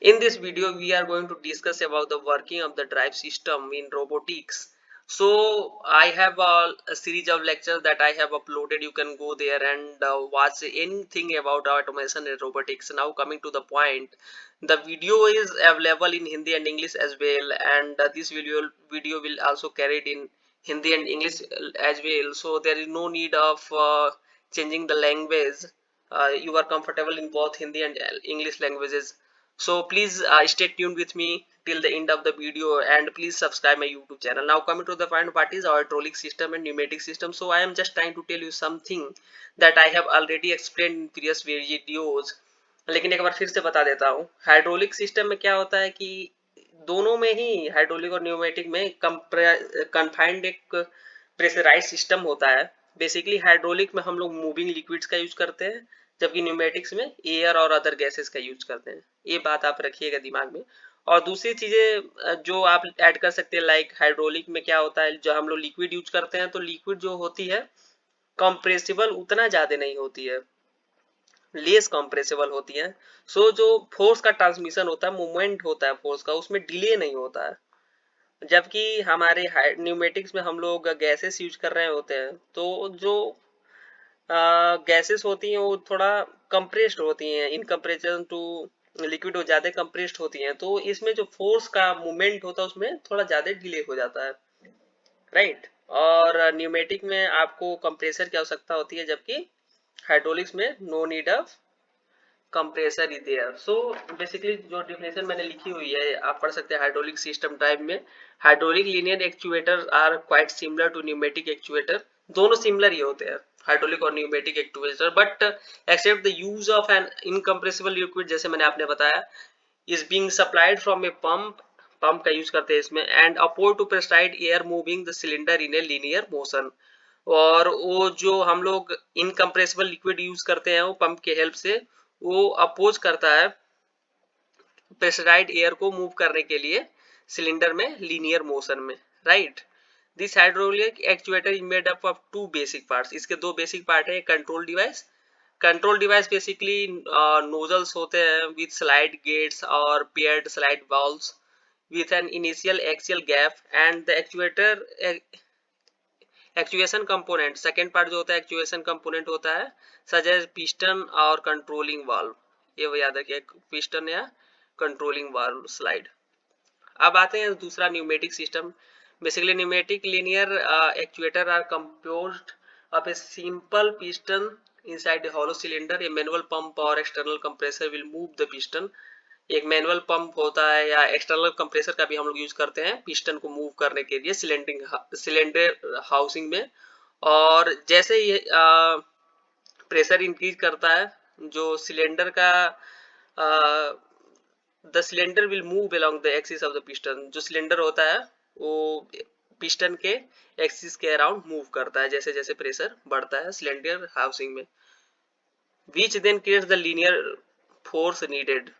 In this video, we are going to discuss about the working of the drive system in robotics. So I have a series of lectures that I have uploaded. You can go there and watch anything about automation and robotics. Now coming to the point, the video is available in Hindi and English as well, and this video will also carried in Hindi and English as well. So there is no need of changing the language. You are comfortable in both Hindi and English languages. So please stay tuned with me till the end of the video, and please subscribe my YouTube channel. Now coming to the point, what is our hydraulic system and pneumatic system? So I am just trying to tell you something that I have already explained in previous videos, लेकिन एक बार फिर से बता देता हूँ। Hydraulic system में क्या होता है कि दोनों में ही, हाइड्रोलिक और न्यूमेटिक में कन्फाइंड एक प्रेशराइज सिस्टम होता है। बेसिकली हाइड्रोलिक में हम लोग मूविंग लिक्विड्स का यूज करते हैं, जबकि न्यूमेटिक्स में एयर और अदर गैसेस का यूज करते हैं। ये बात आप रखिएगा दिमाग में। और दूसरी चीजें जो आप ऐड कर सकते हैं, लाइक हाइड्रोलिक में क्या होता है, जो हम लोग लिक्विड यूज करते हैं तो लिक्विड जो होती है कंप्रेसिबल उतना ज्यादा नहीं होती है, लेस कंप्रेसिबल होती है। सो जो फोर्स का ट्रांसमिशन होता है, मूवमेंट होता है फोर्स का, उसमें डिले नहीं होता है। जबकि हमारे न्यूमेटिक्स में हम लोग गैसेस यूज कर रहे होते हैं, तो जो गैसेस होती हैं वो थोड़ा कंप्रेस्ड होती हैं इन कंपेरिजन टू लिक्विड, हो ज्यादा कंप्रेस्ड होती हैं, तो इसमें जो फोर्स का मूवमेंट होता है उसमें थोड़ा ज्यादा डिले हो जाता है, राइट। और न्यूमेटिक में आपको कंप्रेसर की आवश्यकता होती है, जबकि हाइड्रोलिक्स में no need of compressor is there. So basically जो डिफिनेशन मैंने लिखी हुई है आप पढ़ सकते हैं हाइड्रोलिक सिस्टम टाइप में। Hydraulic linear actuator are quite similar to pneumatic actuator. दोनों सिमिलर ही होते हैं, हाइड्रोलिक और pneumatic actuator, but except the use of an incompressible liquid, जैसे मैंने आपने बताया, is being supplied from a pump. Pump का यूज करते हैं इसमें, and oppose to pressurised air moving the cylinder in a linear motion. और वो जो हम लोग इनकम्प्रेसिबल लिक्विड यूज करते हैं वो पंप के हेल्प से वो अपोज करता है प्रेशराइज्ड एयर को मूव करने के लिए सिलेंडर में लीनियर मोशन में, right. This hydraulic actuator is made up of two basic parts. इसके दो बेसिक पार्ट है। Control device, control device basically nozzles होते हैं विथ स्लाइड गेट्स और paired slide valves with an initial axial gap, and the actuator actuation component, second part जो होता है actuation component होता है, सच एज पिस्टन और कंट्रोलिंग वाल्व। ये वो याद रखिए, पिस्टन या कंट्रोलिंग वाल्व स्लाइड। अब आते हैं दूसरा pneumatic system. Basically pneumatic linear actuator are composed of a simple piston inside the hollow cylinder. A manual pump or external compressor will move the piston. एक मैनुअल पंप होता है या external compressor का भी हम लोग यूज करते हैं पिस्टन को मूव करने के लिए सिलेंडर हाउसिंग में। और जैसे ये प्रेशर इंक्रीज करता है, जो सिलेंडर का the cylinder will move along the axis of the piston. जो सिलेंडर होता है वो पिस्टन के एक्सिस के अराउंड मूव करता है जैसे जैसे प्रेशर बढ़ता है सिलेंडर हाउसिंग में, which then creates the linear force needed.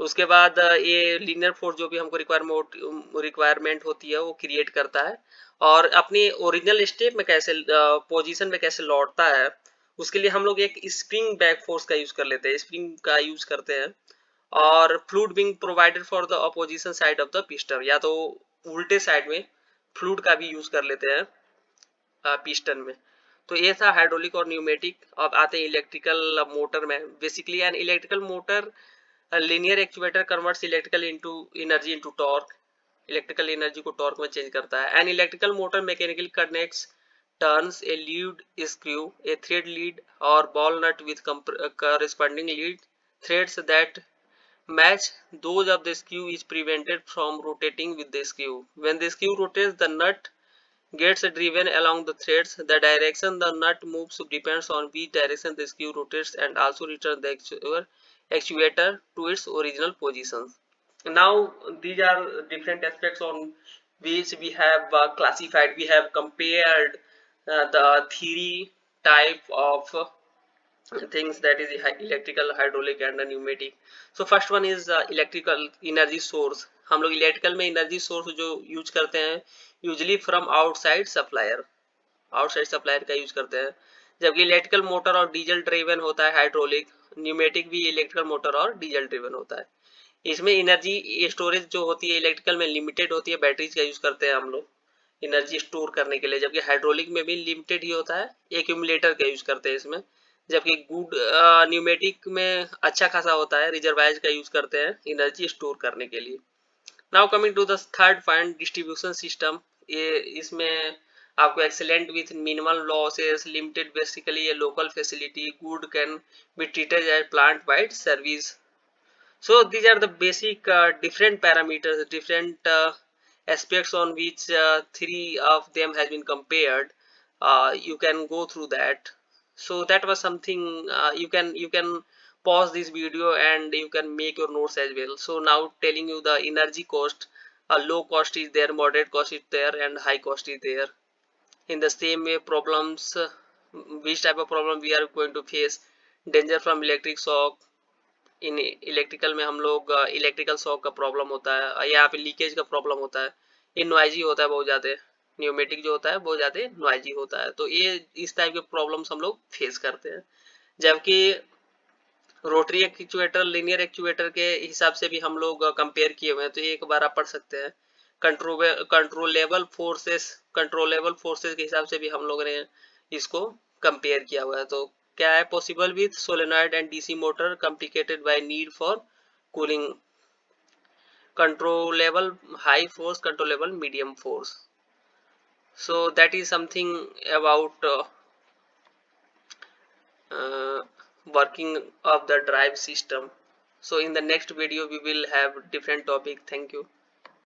उसके बाद ये लीनियर फोर्स जो भी हमको रिक्वायरमेंट होती है वो क्रिएट करता है, और अपनी ओरिजिनल स्टेप में कैसे पोजीशन में कैसे लौटता है उसके लिए हम लोग एक स्प्रिंग बैक फोर्स का यूज कर लेते हैं, स्प्रिंग का यूज करते हैं। और fluid being provided for the opposition side of the piston, या तो उल्टे साइड में फ्लूइड का भी यूज कर लेते हैं पिस्टन में। तो ये था हाइड्रोलिक और न्यूमेटिक। अब आते हैं इलेक्ट्रिकल मोटर में। Basically an electrical motor, a linear actuator converts electrical into energy into torque। Electrical energy को टॉर्क में चेंज करता है। An electrical motor mechanically connects turns a lead screw, a thread lead और ball nut with corresponding lead threads that match those of the screw is prevented from rotating with the screw. When the screw rotates, the nut gets driven along the threads. The direction the nut moves depends on which direction the screw rotates, and also returns the actuator to its original position. Now these are different aspects on which we have classified, we have compared the theory type of things, that is electrical, hydraulic and pneumatic. So first one is electrical energy source। हम लोग electrical में energy source जो use करते हैं usually from outside supplier का use करते हैं, जबकि इलेक्ट्रिकल मोटर और डीजल ड्रिवन होता है हाइड्रोलिक। न्यूमेटिक भी इलेक्ट्रिकल मोटर और डीजल ड्रिवन होता है। इसमें एनर्जी स्टोरेज जो होती है इलेक्ट्रिकल में लिमिटेड होती है, बैटरीज का यूज करते हैं हम लोग एनर्जी स्टोर करने के लिए, जबकि हाइड्रोलिक में भी लिमिटेड ही होता है, एक्यूमुलेटर का यूज करते हैं इसमें। जबकि गुड न्यूमेटिक में अच्छा खासा होता है, रिजर्वायर्स का यूज करते हैं एनर्जी स्टोर करने के लिए। Now coming to the third point, distribution system. ये इसमें आपको excellent with minimal losses, limited basically ये local facility, good can be treated as plant wide service. So these are the basic different parameters, different aspects on which three of them has been compared. You can go through that. So that was something you can pause this video and you can make your notes as well. So now telling you the energy cost, low cost is there, moderate cost is there, and high cost is there. In the same way, problems, which type of problem we are going to face, danger from electric shock, in electrical में हम लोग electrical shock का problem होता है, यहाँ पे leakage का problem होता है, ये नॉइजी होता है बहुत ज़्यादा, न्यूमेटिक जो होता है बहुत ज़्यादा नॉइजी होता है, तो ये इस टाइप के प्रॉब्लम्स हम लोग फेस करते हैं। जबकि रोटरी एक्चुएटर लीनियर एक्चुएटर के हिसाब से भी हम लोग कंपेयर किए हुए हैं, तो एक बार आप पढ़ सकते हैं। कंट्रोलेबल फोर्सेस के हिसाब से भी हम लोगों ने इसको कंपेयर किया हुआ है। तो क्या है, possible with solenoid and DC motor, complicated by need for cooling, controllable high force, controllable medium force. So that is something about uh, working of the drive system. So in the next video we will have different topic. Thank you.